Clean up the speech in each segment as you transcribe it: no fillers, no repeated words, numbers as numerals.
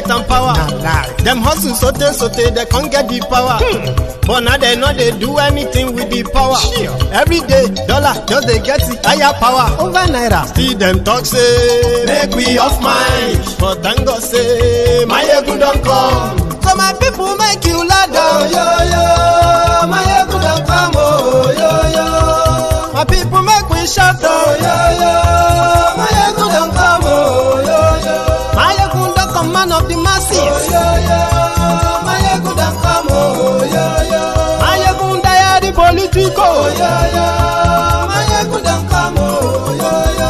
and power. Them hustle so they can't get the power. But now they know they do anything with the power. Every day, dollar just they get the higher power. Over naira. See them talk say, make we off mind. But thank God say, my ego don't come. So my people make you ladder. Oh, yo, yo, my ego don't come. Oh, yo, yo. My people make we shout. Oh, yo, yo, my ego don't come. Oh, yo, yo. My ego don't come, man of the masses. Oh, yo, yo, my ego don't come. Oh, yo, yo. My ego die the politico. Oh, yo, yo, my ego don't come. Oh, yo, yo.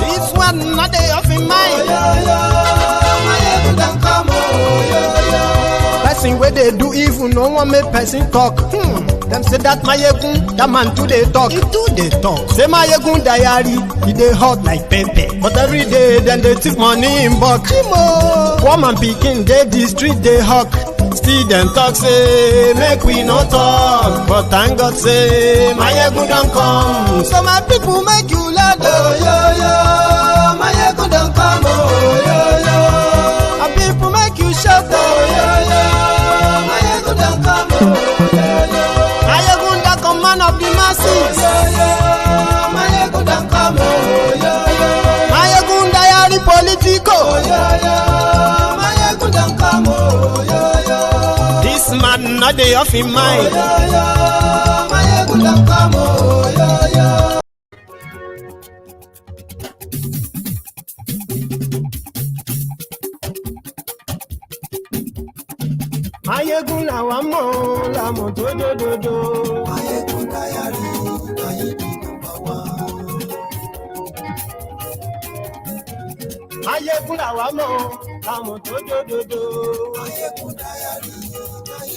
This one not they off in mind. Oh, yo, yo, my ego don't come. Oh, yo, yo. Person where they do evil, no one make person talk. Them say that my egun, that man too they talk. He too they talk. Say my egun diary, he they hot like pepper. But every day then they take money in bulk. Woman picking, they the street they hawk. Still them talk say, make we no talk. But thank God say, my egun don't come. So my people make you laugh. Oh yo yo, my egun don't come. Oh yo yo, my people make you shout. Oh yo yo, my egun don't come. Oh yo yo. Man of the masses. Oh, yeah, yeah. My ego don't come. Oh, yeah, yeah. My ego diary politico. Oh, yeah, yeah. My ego don't come. Oh, yeah, yeah. This man not the off in mind. Oh, yeah, yeah. My ego don't come. Oh, yeah, yeah. Mayegun la wa mo la mo do do do do. Mayegun diary, Mayegun number one. Mayegun la wa mo la mo do do do do. Mayegun diary.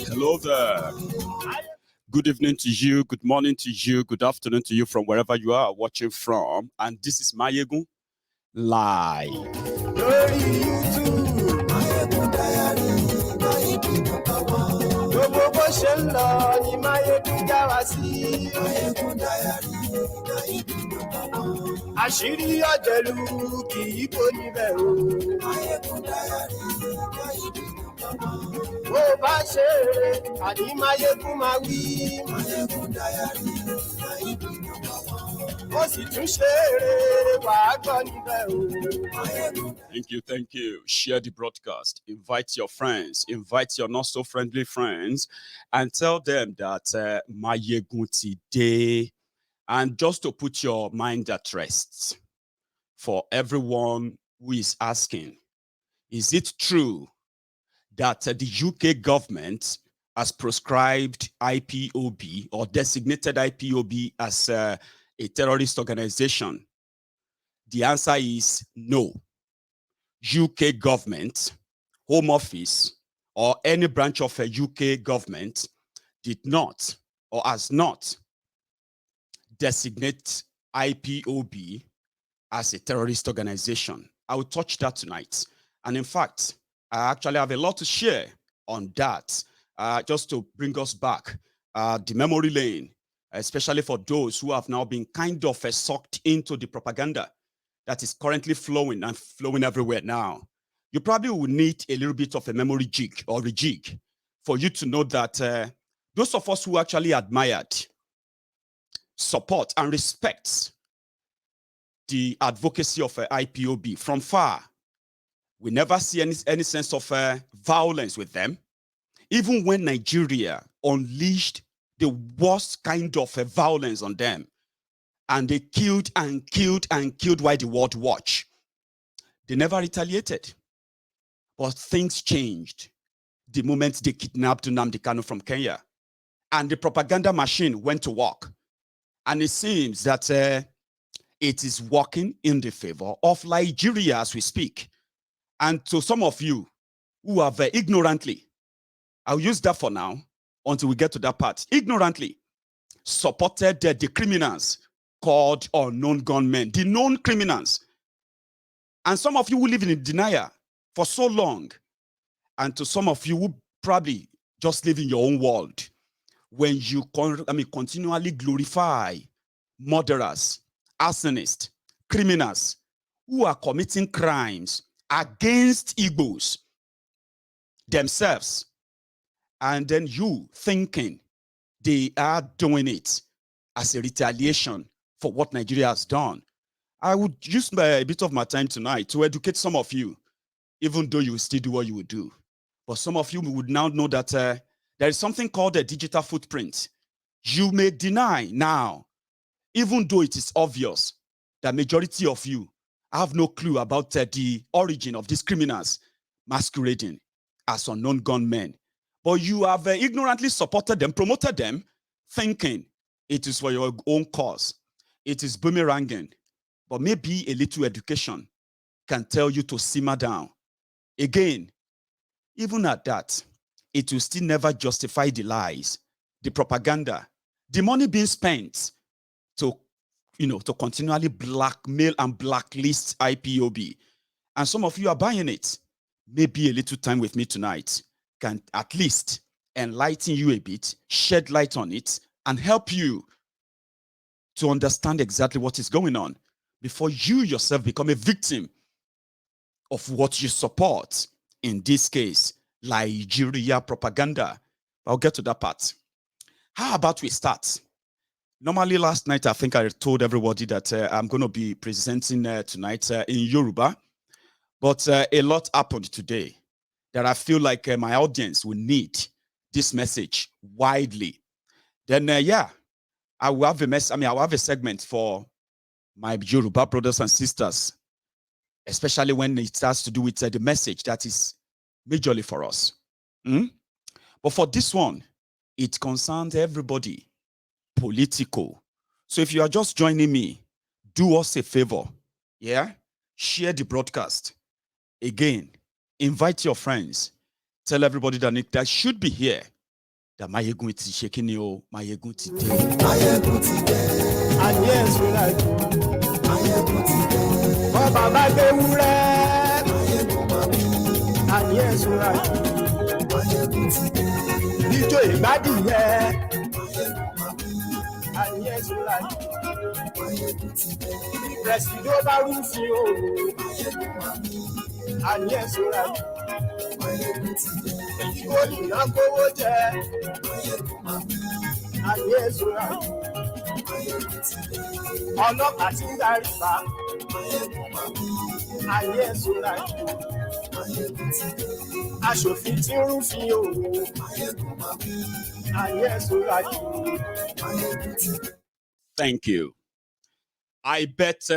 Hello there. Good evening to you, good morning to you, good afternoon to you from wherever you are watching from. And this is Mayegun Live. Glory YouTube. Mayegun diary. Gbogbo bó ṣe ń lọ ni Máyégún já wa sí. Máyégún dáyàrí Máyégún bàbá. Àṣírí ọ̀jẹ̀lú kì í kó níbẹ̀ o. Máyégún dáyàrí Máyégún bàbá. Bó bá ṣe eré àní Máyégún máa wí. Máyégún dáyàrí Máyégún bàbá. Ó sì tún ṣe eré wàá gbọ́ níbẹ̀ o. Thank you. Share the broadcast. Invite your friends. Invite your not so friendly friends, and tell them that Mayegun today. And just to put your mind at rest, for everyone who is asking, is it true that the UK government has prescribed IPOB or designated IPOB as a terrorist organization? The answer is no. UK government, Home Office, or any branch of a UK government did not or has not designate IPOB as a terrorist organization. I will touch that tonight. And in fact, I actually have a lot to share on that, just to bring us back the memory lane, especially for those who have now been kind of sucked into the propaganda that is currently flowing and flowing everywhere now. You probably will need a little bit of a memory jig or rejig for you to know that those of us who actually admired, support, and respect the advocacy of IPOB from far, we never see any sense of violence with them. Even when Nigeria unleashed the worst kind of violence on them, and they killed and killed and killed while the world watched, they never retaliated. But things changed the moment they kidnapped Nnamdi Kanu from Kenya. And the propaganda machine went to work. And it seems that it is working in the favor of Nigeria as we speak. And to some of you who have ignorantly, I'll use that for now until we get to that part, ignorantly supported the criminals called unknown gunmen, the known criminals. And some of you who live in denial for so long, and to some of you who probably just live in your own world, when you continually glorify murderers, arsonists, criminals who are committing crimes against Igbos, themselves, and then you thinking they are doing it as a retaliation for what Nigeria has done. I would use a bit of my time tonight to educate some of you, even though you still do what you would do. But some of you would now know that there is something called a digital footprint. You may deny now, even though it is obvious that majority of you have no clue about the origin of these criminals masquerading as unknown gunmen. But you have ignorantly supported them, promoted them, thinking it is for your own cause. It is boomeranging. But maybe a little education can tell you to simmer down. Again, even at that, it will still never justify the lies, the propaganda, the money being spent to, to continually blackmail and blacklist IPOB. And some of you are buying it. Maybe a little time with me tonight can at least enlighten you a bit, shed light on it, and help you to understand exactly what is going on before you yourself become a victim of what you support. In this case, Nigeria propaganda. I'll get to that part. How about we start? Normally, last night, I think I told everybody that I'm going to be presenting tonight in Yoruba. But a lot happened today that I feel like my audience will need this message widely. Then, I will have I will have a segment for my Yoruba brothers and sisters, especially when it starts to do with the message that is majorly for us. But for this one, it concerns everybody, political. So if you are just joining me, do us a favor, share the broadcast. Again, invite your friends. Tell everybody that should be here. That Mayegun is shaking you, Mayegun today. Mayegun today. And yes, we like Mayegun today. Oh, Baba Gewure. Mayegun mami. And yes, we like Mayegun today. Nijo Ibadiye. Mayegun mami. And yes, we like Mayegun today. Presido Barufi. Mayegun mami. And yes, we like Mayegun today. Ìwòlì náà kówó jẹ. Ayé ìṣúra. Ọlọ́pàá tí ń darí bá. Ayé ìṣúra. Aṣòfin tí ń rúfin òwò. Ayé ìṣúra. Thank you. I bet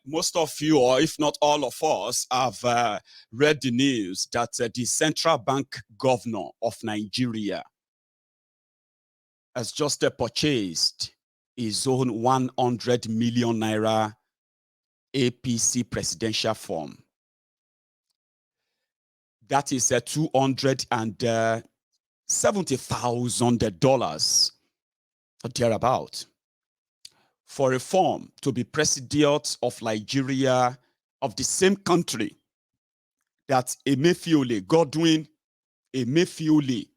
most of you, or if not all of us, have read the news that the central bank governor of Nigeria has just purchased his own 100 million naira APC presidential form. That is $270,000 or thereabout. For a form to be president of Nigeria, of the same country that Emefiele, Godwin Emefiele,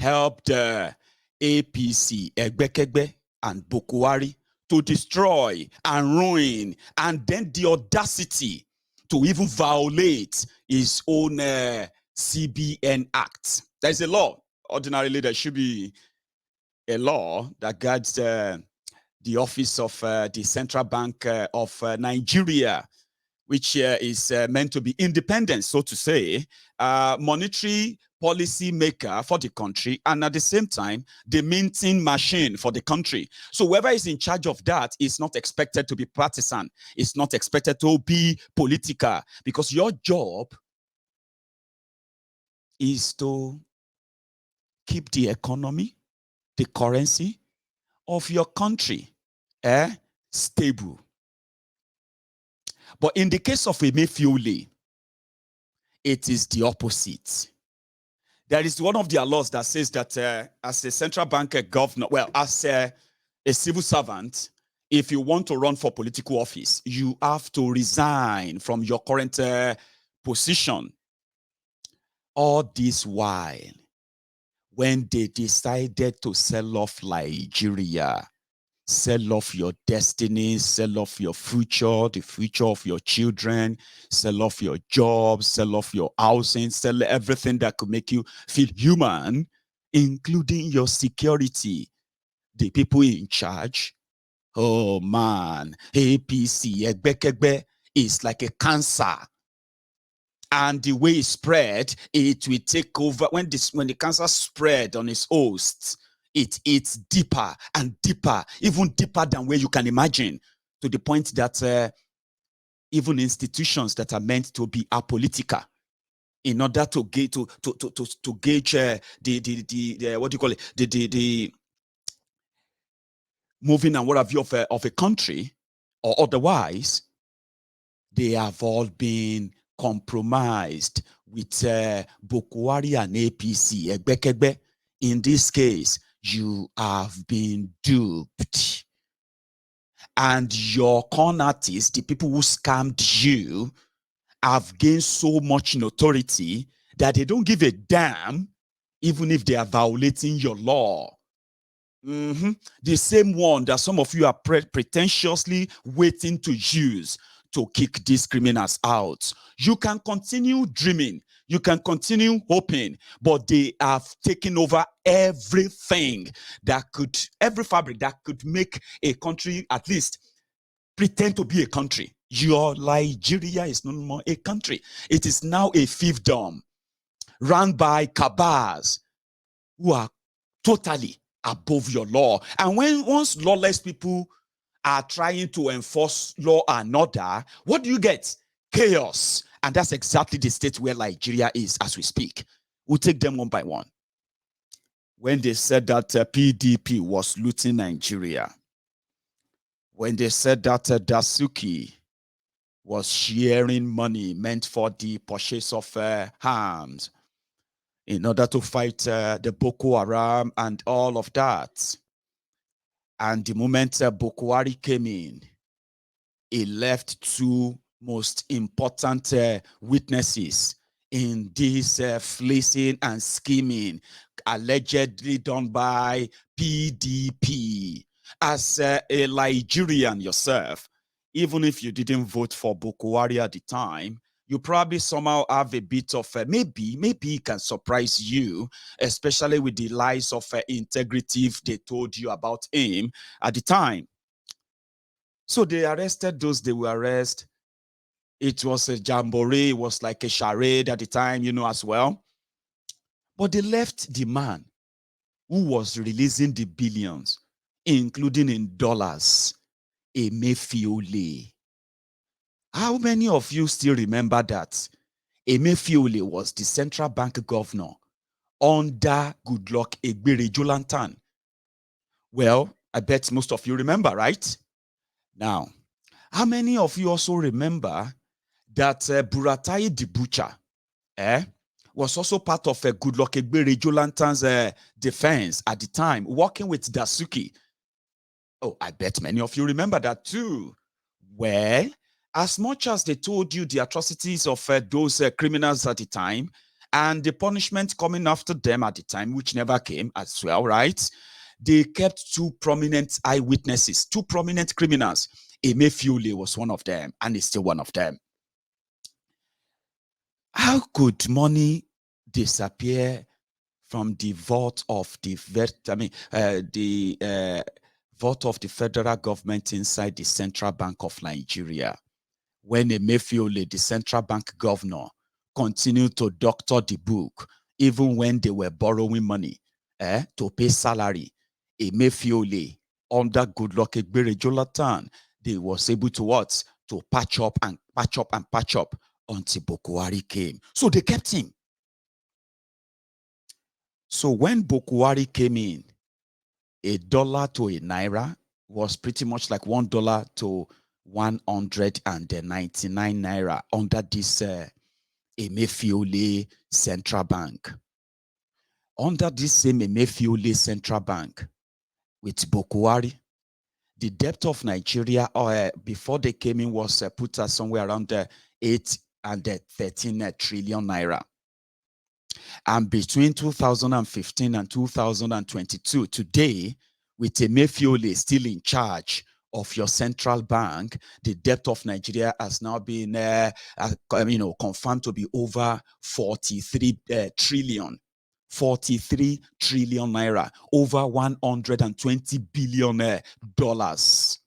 helped APC, Egbekegbe, and Bokwari to destroy and ruin, and then the audacity to even violate his own CBN Act. There's a law. Ordinarily, there should be a law that guides the office of the Central Bank of Nigeria, which is meant to be independent, so to say, monetary policy maker for the country, and at the same time, the minting machine for the country. So whoever is in charge of that is not expected to be partisan. It's not expected to be political, because your job is to keep the economy, the currency of your country stable. But in the case of Emefiele, it is the opposite. There is one of their laws that says that as a central bank governor, well, as a civil servant, if you want to run for political office, you have to resign from your current position. All this while, when they decided to sell off Nigeria, Sell off your destiny, sell off your future, the future of your children, sell off your job, sell off your housing, sell everything that could make you feel human, including your security. The people in charge, oh man, APC, Egbekegbe, is like a cancer. And the way it spread, it will take over. When the cancer spread on its host, it's deeper and deeper, even deeper than where you can imagine, to the point that even institutions that are meant to be apolitical, in order to gauge the what do you call it, the moving and what have you of a country or otherwise, they have all been compromised with Bokwari and APC, Egbekegbe. In this case, you have been duped. And your con artists, the people who scammed you, have gained so much notoriety that they don't give a damn even if they are violating your law. The same one that some of you are pretentiously waiting to use to kick these criminals out. You can continue dreaming, you can continue hoping, but they have taken over everything that could, every fabric that could make a country at least pretend to be a country. Your Nigeria is no more a country. It is now a fiefdom run by cabals who are totally above your law. And once lawless people are trying to enforce law and order, what do you get? Chaos. And that's exactly the state where Nigeria is as we speak. We'll take them one by one. When they said that PDP was looting Nigeria, when they said that Dasuki was sharing money meant for the purchase of arms in order to fight the Boko Haram and all of that. And the moment Bokwari came in, he left two most important witnesses in this fleecing and scheming allegedly done by PDP. As a Nigerian yourself, even if you didn't vote for Bokwari at the time, you probably somehow have a bit of maybe it can surprise you, especially with the lies of integrity they told you about him at the time. So they arrested those they will arrest. It was a jamboree, it was like a charade at the time, you know, as well. But they left the man who was releasing the billions, including in dollars, Emefiele. How many of you still remember that Emefiele was the central bank governor under Goodluck Egbere Jonathan? Well, I bet most of you remember, right? Now, how many of you also remember that Buratai the Butcher was also part of Goodluck Egbere Jonathan's defense at the time, working with Dasuki? Oh, I bet many of you remember that too. Well, as much as they told you the atrocities of those criminals at the time and the punishment coming after them at the time, which never came as well, right? They kept two prominent eyewitnesses, two prominent criminals. Emefiele was one of them, and is still one of them. How could money disappear from the vault of the vault of the federal government inside the Central Bank of Nigeria, when Emefiele, the central bank governor, continued to doctor the book, even when they were borrowing money to pay salary? Emefiele, under Goodluck Egbere Jonathan, they was able to what? To patch up and patch up and patch up until Bokwari came. So they kept him. So when Bokwari came in, $1 to a naira was pretty much like $1 to 199 naira under this Emefiele Central Bank. Under this same Emefiele Central Bank with Bokwari, the debt of Nigeria before they came in was put at somewhere around 8 and 13 trillion naira. And between 2015 and 2022, today, with Emefiele still in charge of your central bank, the debt of Nigeria has now been, confirmed to be over 43 trillion. 43 trillion naira, over 120 billion dollars.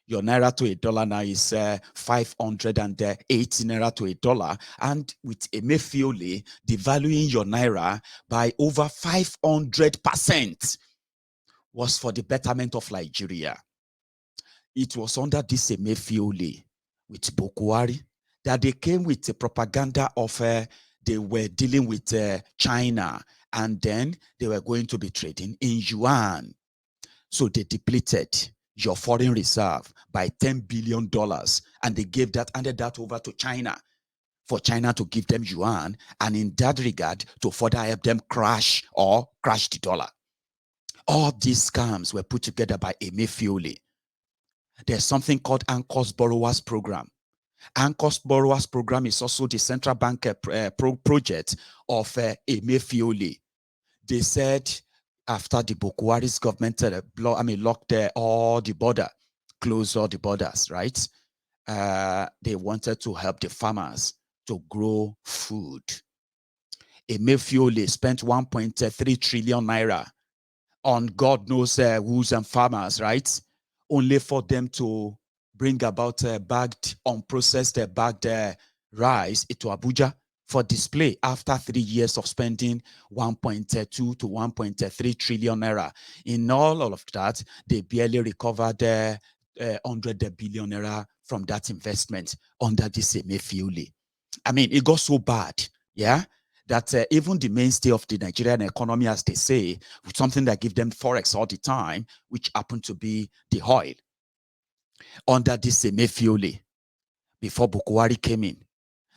Your naira to a dollar now is 580 naira to a dollar. And with Emefiele devaluing your naira by over 500%, was for the betterment of Nigeria. It was under this Emefiele with Bokwari that they came with the propaganda of they were dealing with China, and then they were going to be trading in yuan. So they depleted your foreign reserve by $10 billion, and they handed that over to China for China to give them yuan, and in that regard to further help them crash the dollar. All these scams were put together by Emefiele. There's something called Anchor's Borrowers Program. Anchor's Borrowers Program is also the central bank project of Emefiele. They said after the Bokwari's government locked all the border, closed all the borders, right? They wanted to help the farmers to grow food. Emefiele spent 1.3 trillion naira on God knows who's and farmers, right? Only for them to bring about unprocessed bagged rice into Abuja for display after 3 years of spending 1.2 to 1.3 trillion naira. In all of that, they barely recovered 100 billion naira from that investment under this Emefiele. I mean, it got so bad, yeah, that even the mainstay of the Nigerian economy, as they say, with something that gives them forex all the time, which happened to be the oil. Under this Emefiele, before Bokwari came in,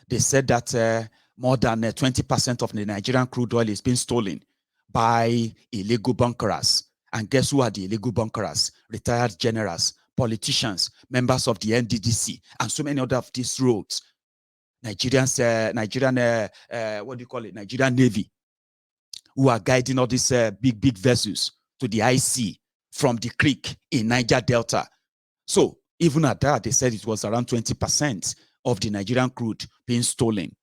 they said that more than 20% of the Nigerian crude oil is being stolen by illegal bunkerers. And guess who are the illegal bunkerers? Retired generals, politicians, members of the NDDC, and so many other of these roads. Nigerian Navy, who are guiding all these big vessels to the IC from the creek in Niger Delta. So even at that, they said it was around 20% of the Nigerian crude being stolen.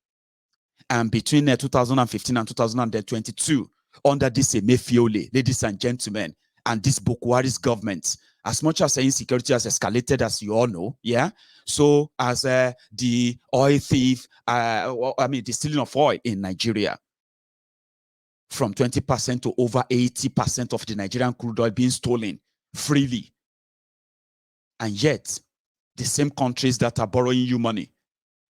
And between 2015 and 2022, under this Emefiele, ladies and gentlemen, and this Bokwari's government, as much as insecurity has escalated, as you all know, yeah, so as the oil thief, the stealing of oil in Nigeria, from 20% to over 80% of the Nigerian crude oil being stolen freely. And yet, the same countries that are borrowing you money,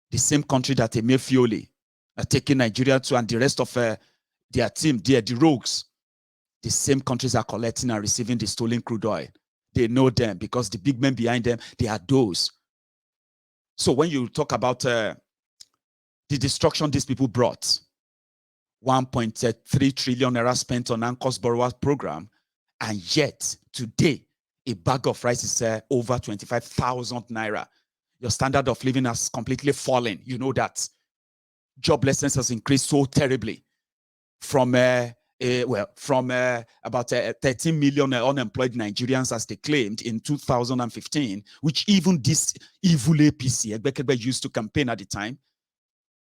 the same country that Emefiele are taking Nigeria to, and the rest of their team, the rogues, the same countries are collecting and receiving the stolen crude oil. They know them because the big men behind them, they are those. So when you talk about the destruction these people brought, 1.3 trillion naira spent on Anchor's Borrowers Program, and yet today, a bag of rice is over 25,000 naira. Your standard of living has completely fallen. You know that. Joblessness has increased so terribly from about 13 million unemployed Nigerians, as they claimed in 2015, which even this evil APC Egbekebe used to campaign at the time,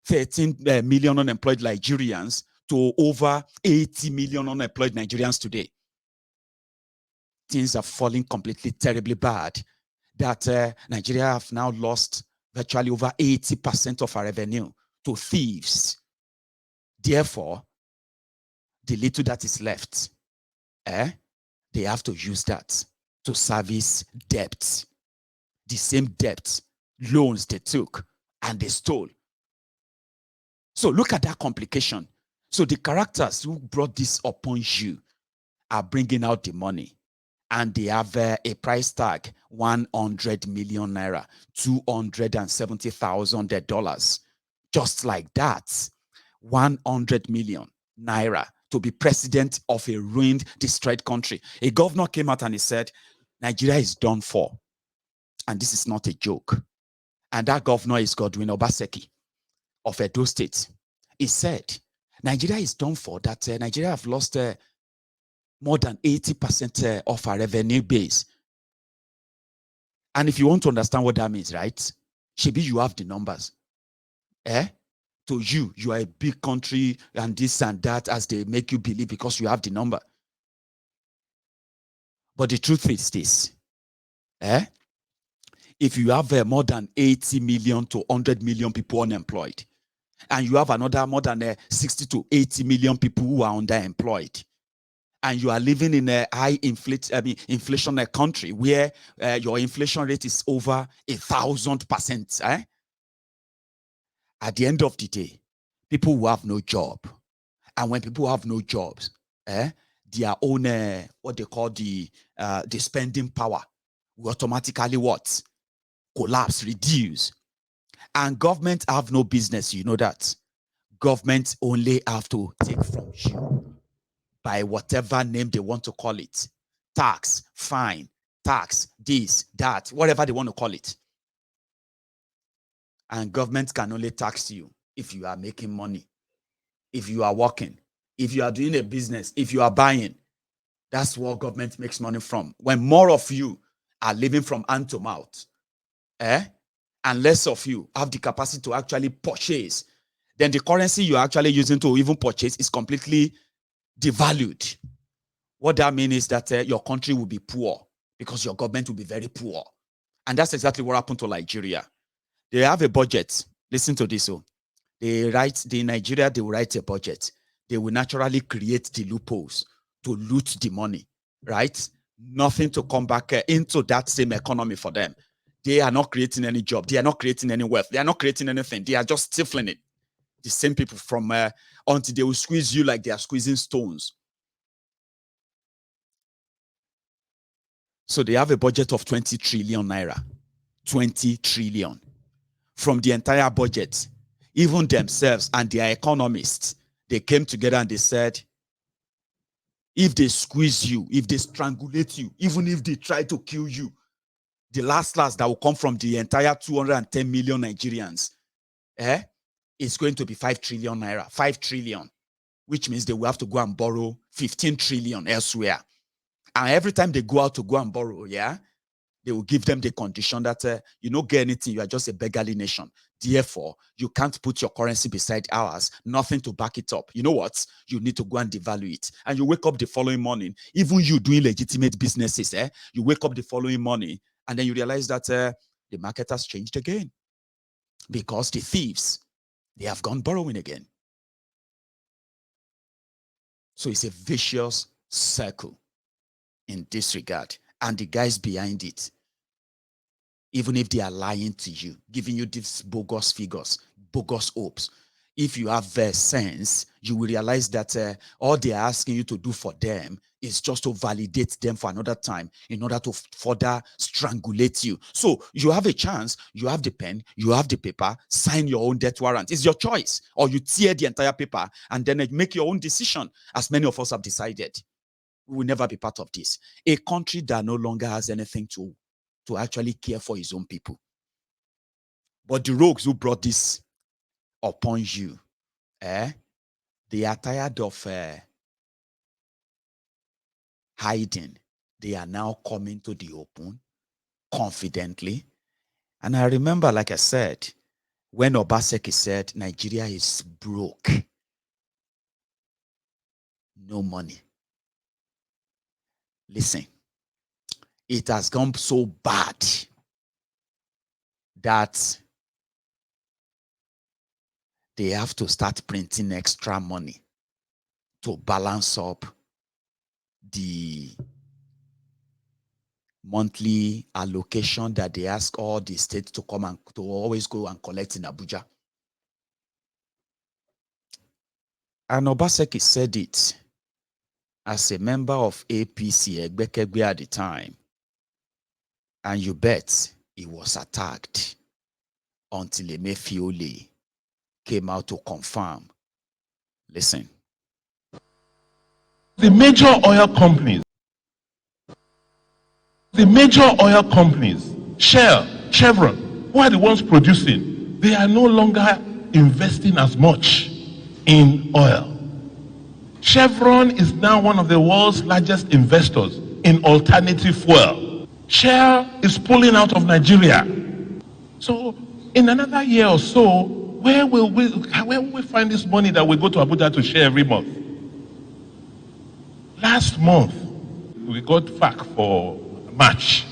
13 million unemployed Nigerians to over 80 million unemployed Nigerians today. Things are falling completely terribly bad, that Nigeria have now lost virtually over 80% of our revenue to thieves. Therefore, the little that is left, they have to use that to service debt. The same debt, loans they took and they stole. So look at that complication. So the characters who brought this upon you are bringing out the money, and they have a price tag, 100 million naira, $270,000. Just like that, 100 million naira to be president of a ruined, destroyed country. A governor came out and he said, Nigeria is done for. And this is not a joke. And that governor is Godwin Obaseki of Edo State. He said, Nigeria is done for, that Nigeria have lost more than 80% of our revenue base. And if you want to understand what that means, right? Maybe you have the numbers. To you are a big country and this and that, as they make you believe, because you have the number. But the truth is this. If you have more than 80 million to 100 million people unemployed, and you have another more than 60 to 80 million people who are underemployed, and you are living in a high inflation country where your inflation rate is over 1,000%, at the end of the day, people will have no job. And when people have no jobs, their own, what they call the spending power will automatically what? Collapse, reduce. And government have no business, you know that. Government only have to take from you by whatever name they want to call it. Tax, fine, tax, this, that, whatever they want to call it. And government can only tax you if you are making money, if you are working, if you are doing a business, if you are buying. That's what government makes money from. When more of you are living from hand to mouth, and less of you have the capacity to actually purchase, then the currency you're actually using to even purchase is completely devalued. What that means is that your country will be poor because your government will be very poor. And that's exactly what happened to Nigeria. They have a budget. Listen to this. Nigeria, they will write a budget. They will naturally create the loopholes to loot the money, right? Nothing to come back into that same economy for them. They are not creating any job. They are not creating any wealth. They are not creating anything. They are just stifling it. The same people from until they will squeeze you like they are squeezing stones. So they have a budget of 20 trillion naira. 20 trillion. From the entire budget, even themselves and their economists, they came together and they said, if they squeeze you, if they strangulate you, even if they try to kill you, the last that will come from the entire 210 million Nigerians, is going to be 5 trillion naira, 5 trillion, which means they will have to go and borrow 15 trillion elsewhere. And every time they go out to go and borrow, they will give them the condition that you don't get anything, you are just a beggarly nation. Therefore, you can't put your currency beside ours, nothing to back it up. You know what? You need to go and devalue it. And you wake up the following morning, even you doing legitimate businesses, you wake up the following morning, and then you realize that the market has changed again. Because the thieves, they have gone borrowing again. So it's a vicious circle in this regard. And the guys behind it, even if they are lying to you, giving you these bogus figures, bogus hopes, if you have sense, you will realize that all they are asking you to do for them is just to validate them for another time in order to further strangulate you. So you have a chance, you have the pen, you have the paper, sign your own death warrant. It's your choice. Or you tear the entire paper and then make your own decision, as many of us have decided. We will never be part of this. A country that no longer has anything to actually care for his own people. But the rogues who brought this upon you, they are tired of hiding. They are now coming to the open confidently. And I remember, like I said, when Obaseki said Nigeria is broke, no money. Listen, it has gone so bad that they have to start printing extra money to balance up the monthly allocation that they ask all the states to come and to always go and collect in Abuja. And Obaseki said it as a member of APC Egbekegbe at the time. And you bet he was attacked until Emefiele came out to confirm. Listen. The major oil companies, Shell, Chevron, who are the ones producing, they are no longer investing as much in oil. Chevron is now one of the world's largest investors in alternative fuel. Shell is pulling out of Nigeria. So in another year or so, where will we find this money that we go to Abuja to share every month? Last month, we got FAC for March.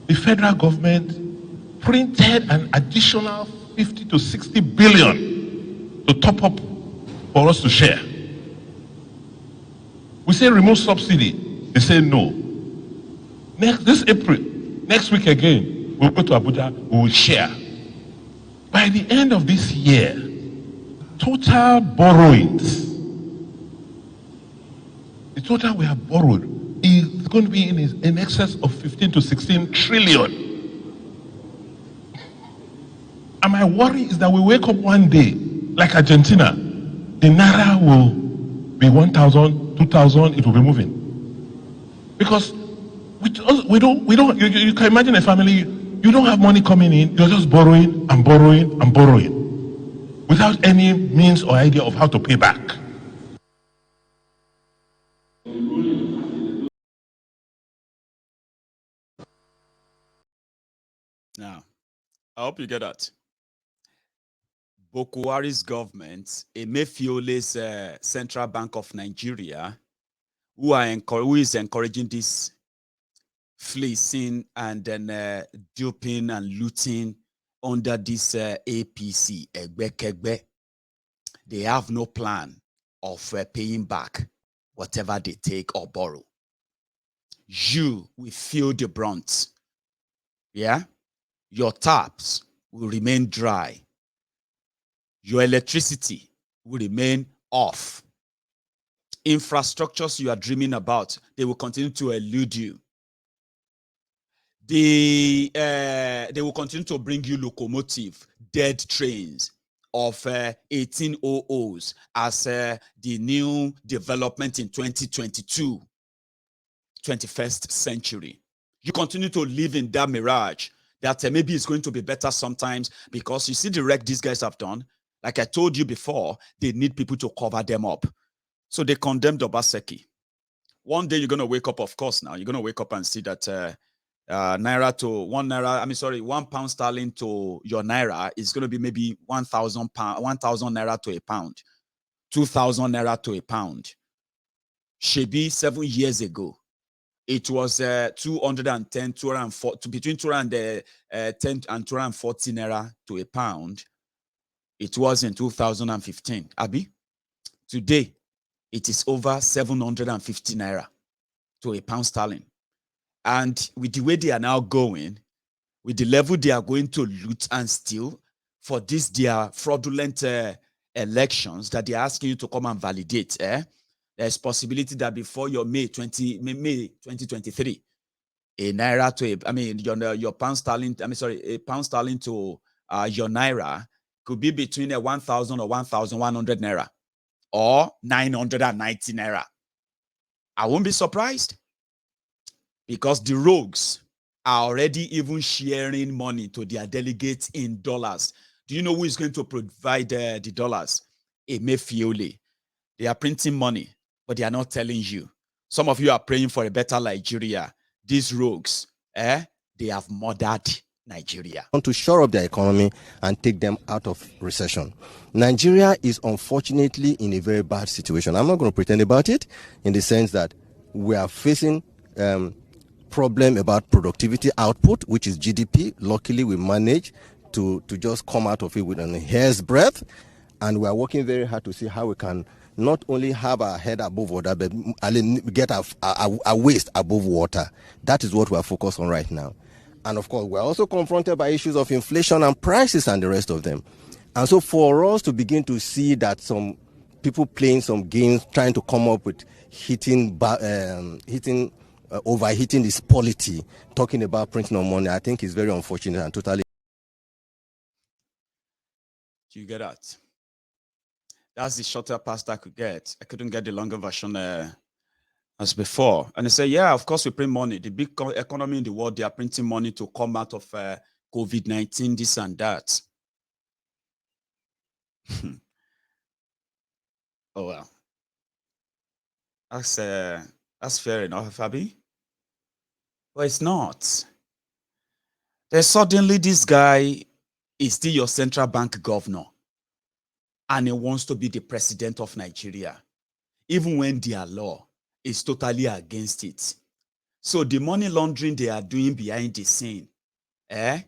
The federal government printed an additional 50 to 60 billion to top up for us to share. We say remove subsidy. They say no. This April, next week again, we'll go to Abuja, we will share. By the end of this year, total borrowings, the total we have borrowed is going to be in excess of 15 to 16 trillion. And my worry is that we wake up one day, like Argentina, the Naira will be 1,000, 2,000, it will be moving. Because you can imagine a family, you don't have money coming in, you're just borrowing and borrowing and borrowing without any means or idea of how to pay back. Now, I hope you get that. Bokuwari's government, Emefiele's Central Bank of Nigeria, who is encouraging this fleecing and then duping and looting under this APC, Egbekegbe. They have no plan of paying back whatever they take or borrow. You will feel the brunt. Yeah? Your taps will remain dry. Your electricity will remain off. Infrastructures you are dreaming about, they will continue to elude you. They will continue to bring you locomotive, dead trains of 1800s as the new development in 2022, 21st century. You continue to live in that mirage that maybe it's going to be better sometimes, because you see the wreck these guys have done. Like I told you before, they need people to cover them up. So they condemned Obaseki. One day you're going to wake up, of course, now. You're going to wake up and see that Naira to £1 sterling to your Naira is going to be maybe 1,000 Naira to a pound, 2,000 Naira to a pound. Shebi 7 years ago, it was 210, 240, between 210 and 240 Naira to a pound. It was in 2015. Abi, today, it is over 750 Naira to a pound sterling. And with the way they are now going, with the level they are going to loot and steal for this, their fraudulent elections that they're asking you to come and validate, there's possibility that before your May 2023, a Naira to your pound sterling, a pound sterling to your Naira could be between 1,000 or 1,100 Naira or 990 Naira. I won't be surprised, because the rogues are already even sharing money to their delegates in dollars. Do you know who is going to provide the dollars? Emefiele. They are printing money, but they are not telling you. Some of you are praying for a better Nigeria. These rogues, they have murdered Nigeria. Want to shore up their economy and take them out of recession. Nigeria is unfortunately in a very bad situation. I'm not going to pretend about it, in the sense that we are facing problem about productivity output, which is GDP. Luckily, we managed to just come out of it with a hair's breadth, and we are working very hard to see how we can not only have our head above water, but get our waist above water. That is what we are focused on right now. And of course, we're also confronted by issues of inflation and prices and the rest of them. And so for us to begin to see that some people playing some games, trying to come up with overheating this polity, talking about printing of money, I think is very unfortunate and totally. Do you get that? That's the shorter past I could get. I couldn't get the longer version as before. And they say, yeah, of course we print money. The big economy in the world, they are printing money to come out of COVID-19, this and that. Oh, well. That's fair enough, Fabi. But it's not. Then suddenly this guy is still your central bank governor, and he wants to be the president of Nigeria, even when their law is totally against it. So the money laundering they are doing behind the scene, they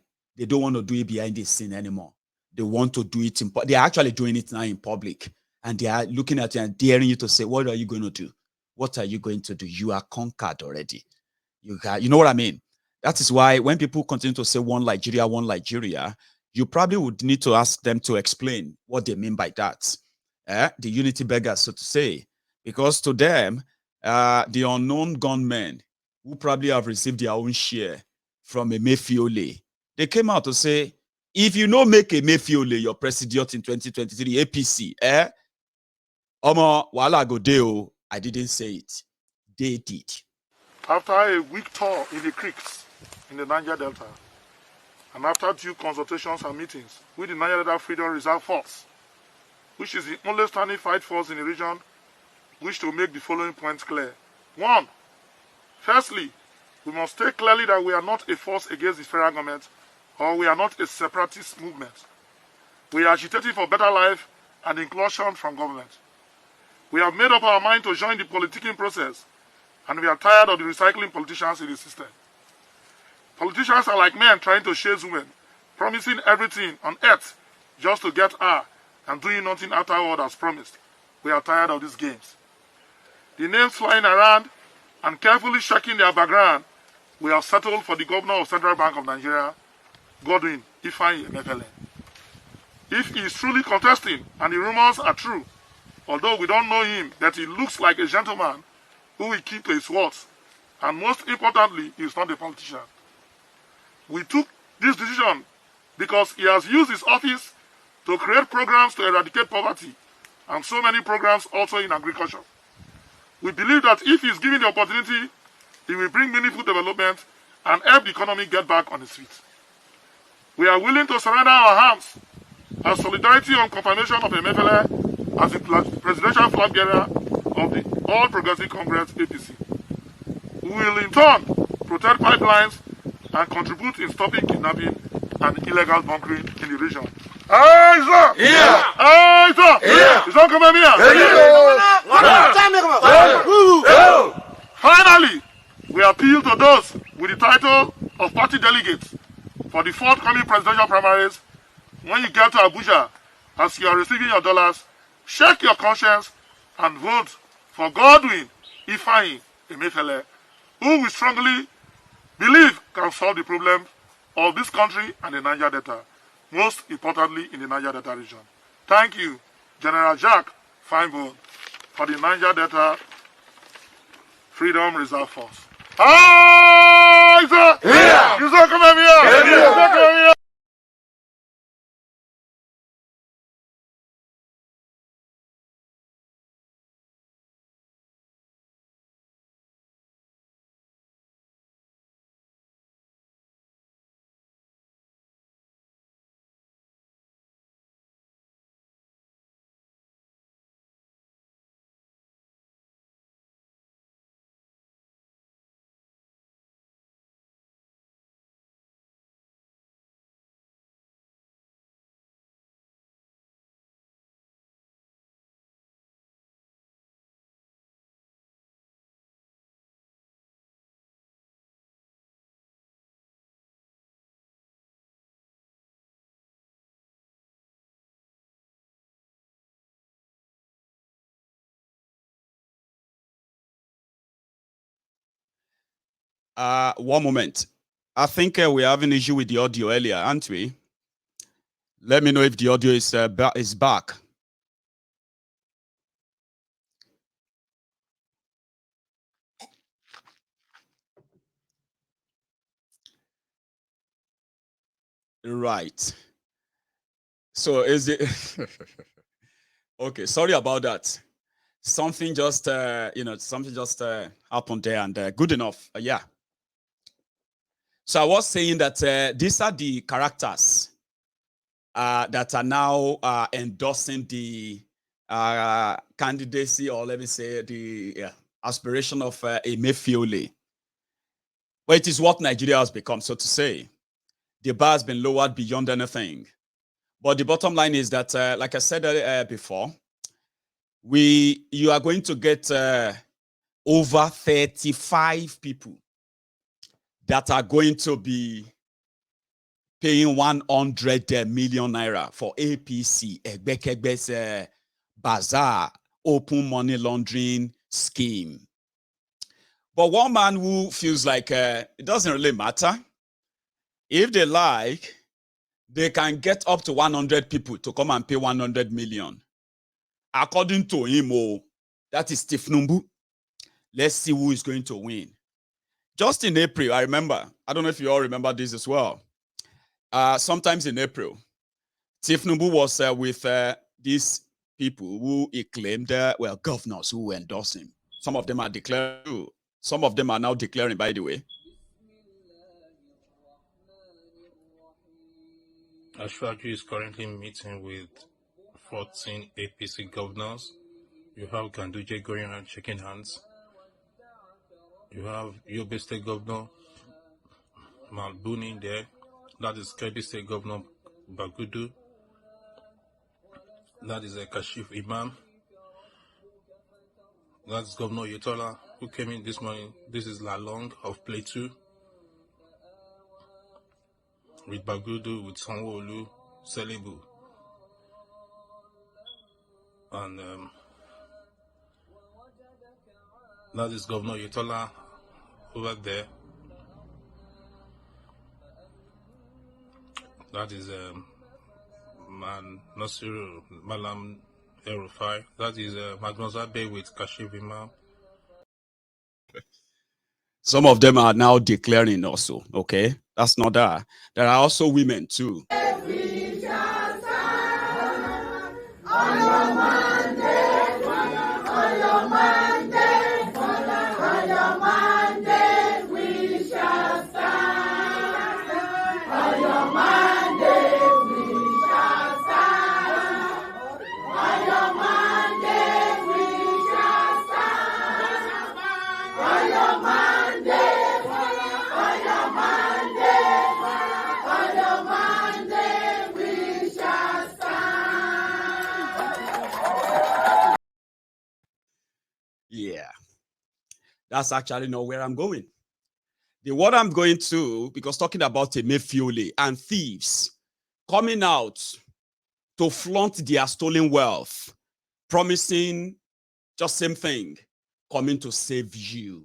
don't want to do it behind the scene anymore. They want to do it they are actually doing it now in public, and they are looking at you and daring you to say, what are you going to do? What are you going to do? You are conquered already. You know what I mean? That is why when people continue to say one Nigeria, you probably would need to ask them to explain what they mean by that. The unity beggars, so to say, because to them, the unknown gunmen who probably have received their own share from Emefiele, they came out to say, if you don't make Emefiele your president in 2023, APC, wala go deo. I didn't say it. They did. After a week tour in the creeks in the Niger Delta, and after due consultations and meetings with the Niger Delta Freedom Reserve Force, which is the only standing fight force in the region, wish to make the following points clear. 1. Firstly, we must state clearly that we are not a force against the federal government, or we are not a separatist movement. We are agitating for better life and inclusion from government. We have made up our mind to join the politicking process, and we are tired of the recycling politicians in the system. Politicians are like men trying to chase women, promising everything on earth just to get her, and doing nothing afterward as promised. We are tired of these games. The names flying around and carefully checking their background, we have settled for the governor of Central Bank of Nigeria, Godwin, Emefiele. If he is truly contesting and the rumors are true, although we don't know him, that he looks like a gentleman who will keep to his words, and most importantly, he is not a politician. We took this decision because he has used his office to create programs to eradicate poverty, and so many programs also in agriculture. We believe that if he is given the opportunity, he will bring meaningful development and help the economy get back on its feet. We are willing to surrender our arms as solidarity on confirmation of Emefiele as the presidential flag bearer of the All Progressive Congress APC. We will in turn protect pipelines and contribute in stopping kidnapping and illegal bunkering in the region. Aye, sir! Yeah! Aye, sir! Yeah! You don't come here! Finally, we appeal to those with the title of party delegates for the forthcoming presidential primaries. When you get to Abuja, as you are receiving your dollars, check your conscience and vote for Godwin Emefiele, who we strongly believe can solve the problem of this country and the Niger Delta, most importantly in the Niger Delta region. Thank you, General Jack Feinberg, for the Niger Delta Freedom Reserve Force. Aye, sir! Yeah! You sir, come here! Yeah! You sir, come here! One moment. I think we have an issue with the audio earlier, aren't we? Let me know if the audio is back. Right. So is it okay? Sorry about that. Something just happened there, and good enough. Yeah. So I was saying that these are the characters that are now endorsing the candidacy, or let me say aspiration of Emefiele. But it is what Nigeria has become, so to say. The bar has been lowered beyond anything. But the bottom line is that, like I said before, you are going to get over 35 people that are going to be paying 100 million naira for APC, Egbekegbe's bazaar, open money laundering scheme. But one man who feels like it doesn't really matter. If they like, they can get up to 100 people to come and pay 100 million. According to him, that is Tinubu. Let's see who is going to win. Just in April, I remember, I don't know if you all remember this as well. Sometimes in April, Tinubu was with these people who he claimed were governors who endorse him. Some of them are declaring, some of them are now declaring, by the way. Ashwaju is currently meeting with 14 APC governors. You have Ganduje going around shaking hands. You have Yobe State Governor Malbuni there. That is Kebbi State Governor Bagudu. That is a Kashif Imam. That's Governor Yotola, who came in this morning. This is Lalong of Plateau. With Bagudu, with Sanwo-Olu, Selibu. And that is Governor Yotola over there. That is Man Nasiru Malam Erufai. That is Magnoza Bay with Kashif Imam. Some of them are now declaring also, okay? That's not that. There are also women too. Yeah, that's actually not where I'm going. The what I'm going to, because talking about Emefiele and thieves coming out to flaunt their stolen wealth, promising just same thing, coming to save you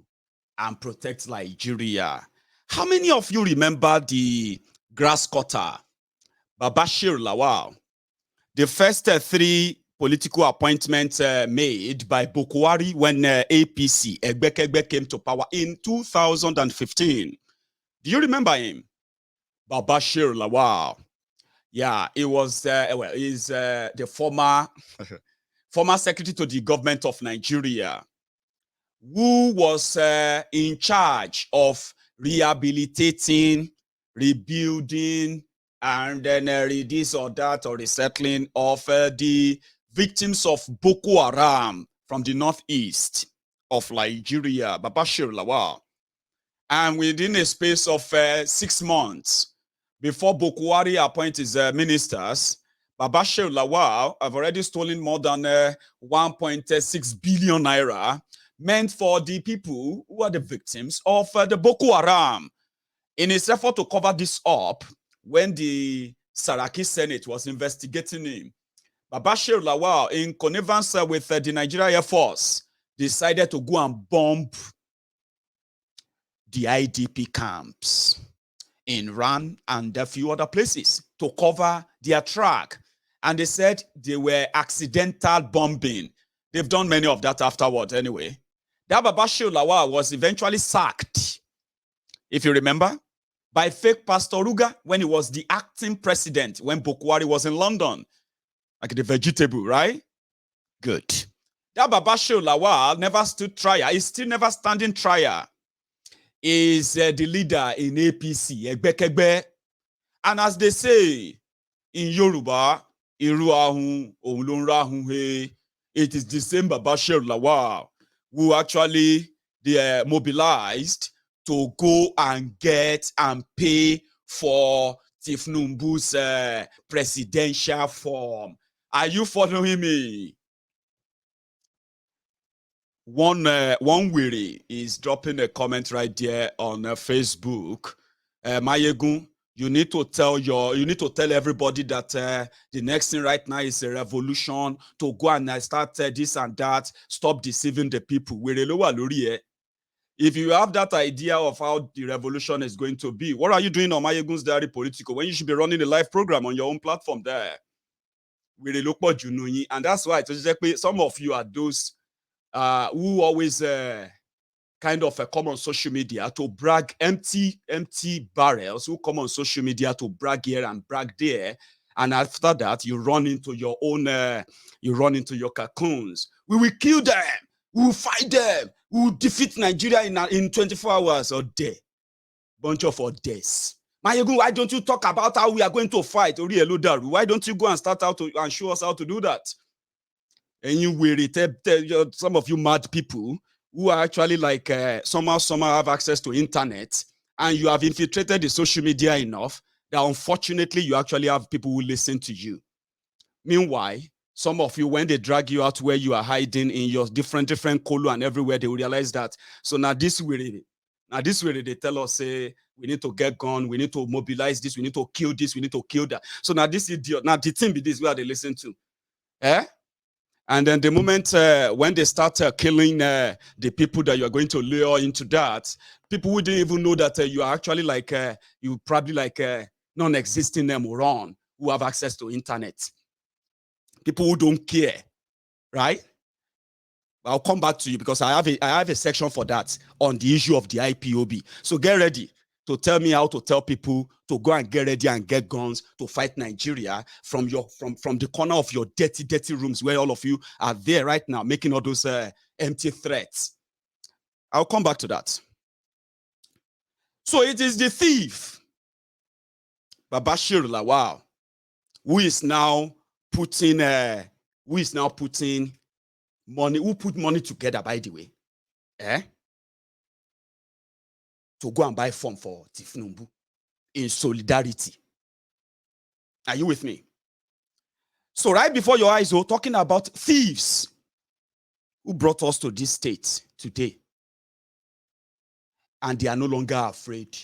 and protect Nigeria. How many of you remember the grass cutter, Babashir Lawal? The first 3 political appointments made by Bokwari when APC, Egbekegbe, came to power in 2015. Do you remember him? Babashir Lawal. Yeah, he was, he's the former secretary to the government of Nigeria, who was in charge of rehabilitating, rebuilding, and then this or that or resettling of the victims of Boko Haram from the northeast of Nigeria, Babashir Lawal. And within a space of 6 months, before Bokwari appoints his ministers, Babashir Lawal have already stolen more than 1.6 billion naira meant for the people who are the victims of the Boko Haram. In his effort to cover this up, when the Saraki Senate was investigating him, Babashir Lawal, in connivance with the Nigeria Air Force, decided to go and bomb the IDP camps in Ran and a few other places to cover their track. And they said they were accidental bombing. They've done many of that afterwards anyway. That Babashir Lawal was eventually sacked, if you remember, by fake Pastor Ruga when he was the acting president when Bokwari was in London. Like the vegetable, right? Good. That Babashir Lawal never stood trial. He's still never standing trial. Is the leader in APC, Egbekegbe. And as they say in Yoruba, it is the same Babashir Lawal who actually mobilized to go and get and pay for Tinubu's presidential form. Are you following me? One weary is dropping a comment right there on Facebook. Mayegun, you need to tell everybody that the next thing right now is a revolution to go and start this and that. Stop deceiving the people. If you have that idea of how the revolution is going to be, what are you doing on Mayegun's Diary Political when you should be running a live program on your own platform there? And that's why some of you are those who always kind of come on social media to brag, empty barrels who come on social media to brag here and brag there. And after that, you run into your own, you run into your cocoons. We will kill them. We will fight them. We will defeat Nigeria in 24 hours or day. Bunch of days. Mayegun, why don't you talk about how we are going to fight? Why don't you go and start out and show us how to do that? And you will tell some of you mad people who are actually like somehow have access to internet, and you have infiltrated the social media enough that unfortunately you actually have people who listen to you. Meanwhile, some of you, when they drag you out where you are hiding in your different colo and everywhere, they will realize that. So now this way they tell us, say, we need to get gone, we need to mobilize this, we need to kill this, we need to kill that. So now this idiot, now the thing be this where they listen to. And then the moment when they start killing the people that you are going to lure into that, people who didn't even know that you are actually like, you probably like non-existing moron who have access to internet. People who don't care, right? I'll come back to you because I have a section for that on the issue of the IPOB. So get ready to tell me how to tell people to go and get ready and get guns to fight Nigeria from the corner of your dirty rooms where all of you are there right now making all those empty threats. I'll come back to that. So it is the thief, Babashir Lawal, who is now putting money, who put money together, by the way, to go and buy form for Tinubu in solidarity. Are you with me? So right before your eyes, we're talking about thieves who brought us to this state today. And they are no longer afraid.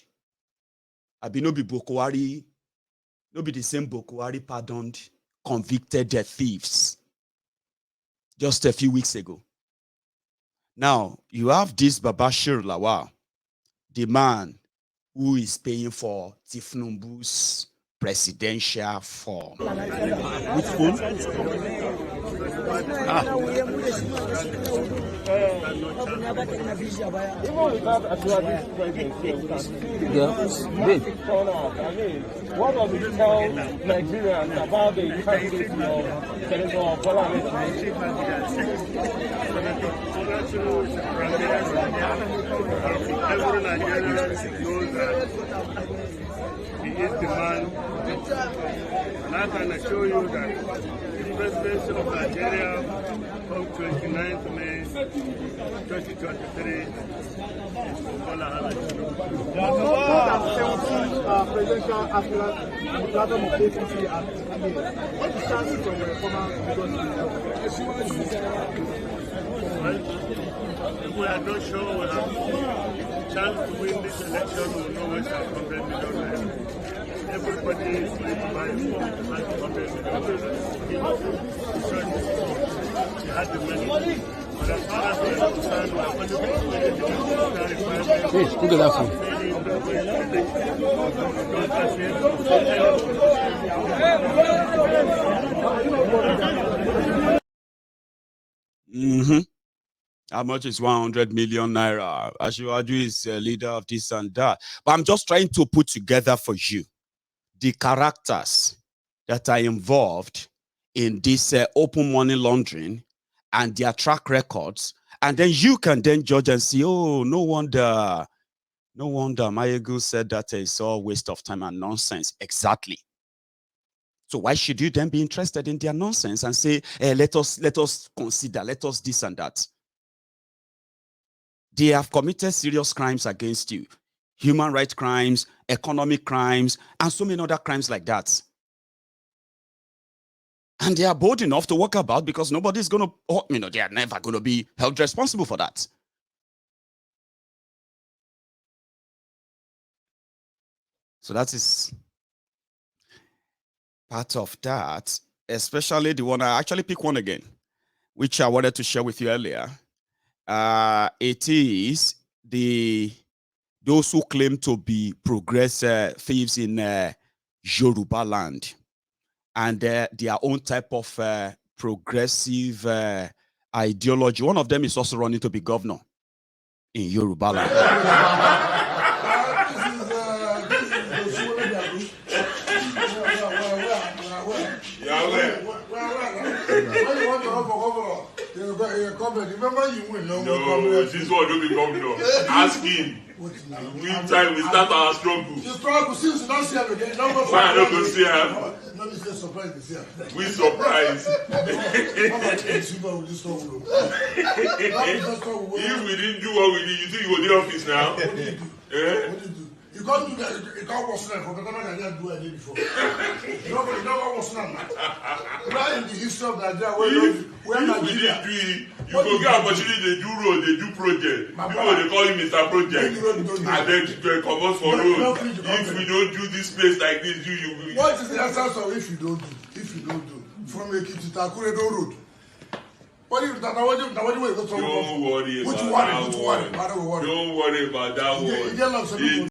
Abi no be Bokwari, no be the same Bokwari pardoned, convicted thieves just a few weeks ago. Now, you have this Babashir Lawal, the man who is paying for Tinubu's presidential form. Which phone? What does it tell Nigerians about the candidate of Senator Bola? Every Nigerian knows that he is the man, and I can assure you that the presidency of Nigeria from 29th May 2023 is Bola Ahmed Tinubu. Presidential aspirant and the platform of APC at what is chances of former Well, if we are not sure we have chance to win this election, we will always have 100 million naira. Everybody is going to buy for 100 million naira. He had the money. But as far as we are concerned, we are only going to look at that phone. How much is 100 million naira? Ashwaju is a leader of this and that. But I'm just trying to put together for you the characters that are involved in this open money laundering and their track records. And then you can then judge and see, oh, no wonder Mayegu said that it's all waste of time and nonsense. Exactly. So why should you then be interested in their nonsense and say, let us consider, let us this and that? they have committed serious crimes against you. Human rights crimes, economic crimes, and so many other crimes like that. And they are bold enough to walk about because nobody's going to, they are never going to be held responsible for that. So that is part of that, especially the one, I actually pick one again, which I wanted to share with you earlier. It is those who claim to be progressive thieves in Yoruba land, and their own type of progressive ideology. One of them is also running to be governor in Yoruba land. Remember you win. No, this one don't be governor. Ask him. Meantime, we start our struggle. You struggle since you don't see him again. Why I don't go see him? No, we say surprise this year. We surprise. If we didn't do what we did, you think you go to the office now? What did you do? What did you do? You can't do that. You can't work for because I didn't do anything before. You know what was not. Right in the history of Nigeria, where Nigeria. You go get opportunity, they do road, they do project. People they call him Mr. Project. And then they come out for road. If we don't do this place like this, you. What is the essence of if you don't do? If you don't do from Ekiti to Akure road. What if that? Don't worry about that one. Don't worry about that one.